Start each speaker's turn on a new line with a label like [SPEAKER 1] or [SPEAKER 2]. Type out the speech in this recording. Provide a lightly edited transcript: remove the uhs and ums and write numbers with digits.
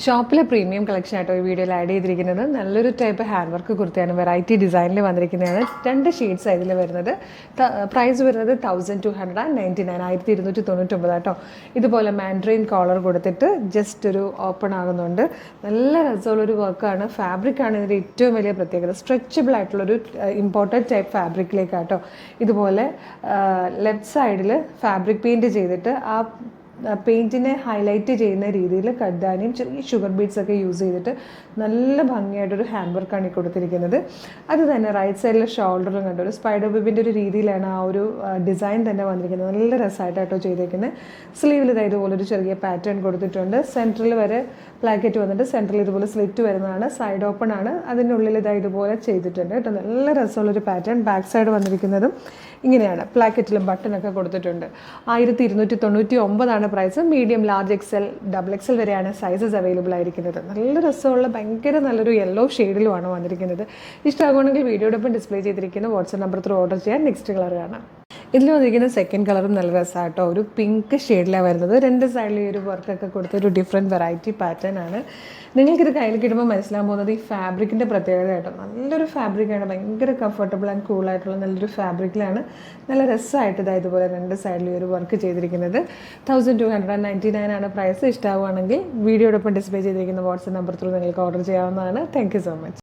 [SPEAKER 1] ഷോപ്പിലെ premium collection ആയിട്ടോ ഈ വീഡിയോയിൽ ആഡ് ചെയ്തിരിക്കുന്നത് നല്ലൊരു ടൈപ്പ് ഹാൻഡ് വർക്ക് കുർത്തിയാണ്. വെറൈറ്റി ഡിസൈനിൽ വന്നിരിക്കുന്നതാണ്. 2 ഷെയ്ഡ്സ് ഇതിൽ വരുന്നത്. പ്രൈസ് വരുന്നത് 1299, 1299 കേട്ടോ. ഇതുപോലെ മാൻഡ്രിൻ കോളർ കൊടുത്തിട്ട് ജസ്റ്റ് ഒരു ഓപ്പൺ ആകുന്നുണ്ട്. നല്ല രസമുള്ളൊരു വർക്കാണ്. ഫാബ്രിക്കാണ് ഇതിൻ്റെ ഏറ്റവും വലിയ പ്രത്യേകത. സ്ട്രെച്ചബിൾ ആയിട്ടുള്ളൊരു ഇമ്പോർട്ടൻറ്റ് ടൈപ്പ് ഫാബ്രിക്കിലേക്കാട്ടോ. ഇതുപോലെ ലെഫ്റ്റ് സൈഡിൽ ഫാബ്രിക് പെയിൻറ്റ് ചെയ്തിട്ട് ആ പെയിൻറ്റിനെ ഹൈലൈറ്റ് ചെയ്യുന്ന രീതിയിൽ കഡ്ഡാനിയും ചെറിയ ഷുഗർ ബീഡ്സ് ഒക്കെ യൂസ് ചെയ്തിട്ട് നല്ല ഭംഗിയായിട്ടൊരു ഹാൻഡ് വർക്കാണ് ഈ കൊടുത്തിരിക്കുന്നത്. അത് തന്നെ റൈറ്റ് സൈഡിലെ ഷോൾഡറും കണ്ടു ഒരു സ്പൈഡർ വെബിൻ്റെ ഒരു രീതിയിലാണ് ആ ഒരു ഡിസൈൻ തന്നെ വന്നിരിക്കുന്നത്. നല്ല രസമായിട്ടാട്ടോ ചെയ്തേക്കുന്നത്. സ്ലീവിൽ ഇതുപോലൊരു ചെറിയ പാറ്റേൺ കൊടുത്തിട്ടുണ്ട്. സെൻറ്ററിൽ വരെ പ്ലാക്കറ്റ് വന്നിട്ട് സെൻറ്ററിൽ ഇതുപോലെ സ്ലിറ്റ് വരുന്നതാണ്. സൈഡ് ഓപ്പൺ ആണ്. അതിനുള്ളിൽ ഇതുപോലെ ചെയ്തിട്ടുണ്ട് കേട്ടോ. നല്ല രസമുള്ളൊരു പാറ്റേൺ. ബാക്ക് സൈഡ് വന്നിരിക്കുന്നതും ഇങ്ങനെയാണ്. പ്ലാക്കറ്റിലും ബട്ടണൊക്കെ കൊടുത്തിട്ടുണ്ട്. 1299 price. Medium, large XL, double XL വരെയാണ് സൈസസ് അവൈലബിൾ ആയിരിക്കുന്നത്. നല്ല രസമുള്ള ഭയങ്കര നല്ലൊരു യെല്ലോ ഷെയ്ഡിലുമാണ് വന്നിരിക്കുന്നത്. ഇഷ്ടമാകുകയാണെങ്കിൽ വീഡിയോടൊപ്പം ഡിസ്പ്ലേ ചെയ്തിരിക്കുന്ന വാട്സ്ആപ്പ് നമ്പർ ത്രൂ ഓർഡർ ചെയ്യാൻ. നെക്സ്റ്റ് കളർ കാണാം. ഇതിൽ വന്നിരിക്കുന്ന സെക്കൻഡ് കളറും നല്ല രസമായിട്ടോ. ഒരു പിങ്ക് ഷെയ്ഡിലാണ് വരുന്നത്. 2 സൈഡിൽ ഈ ഒരു വർക്കൊക്കെ കൊടുത്ത ഒരു ഡിഫറെൻറ്റ് വെറൈറ്റി പാറ്റേൺ ആണ്. നിങ്ങൾക്കിത് കയ്യിൽ കിട്ടുമ്പോൾ മനസ്സിലാകാൻ പോകുന്നത് ഈ ഫാബ്രിക്കിൻ്റെ പ്രത്യേകത കേട്ടോ. നല്ലൊരു ഫാബ്രിക്കാണ്. ഭയങ്കര കംഫർട്ടബിൾ ആൻഡ് കൂളായിട്ടുള്ള നല്ലൊരു ഫാബ്രിക്കിലാണ്. നല്ല രസമായിട്ട് ഇതുപോലെ 2 സൈഡിൽ ഈ ഒരു വർക്ക് ചെയ്തിരിക്കുന്നത്. 1299 പ്രൈസ്. ഇഷ്ടമാവുകയാണെങ്കിൽ വീഡിയോടൊപ്പം ഡിസ്പ്ലേ ചെയ്തിരിക്കുന്ന വാട്സ്ആപ്പ് നമ്പർ ത്രൂ നിങ്ങൾക്ക് ഓർഡർ ചെയ്യാവുന്നതാണ്. Thank you so much.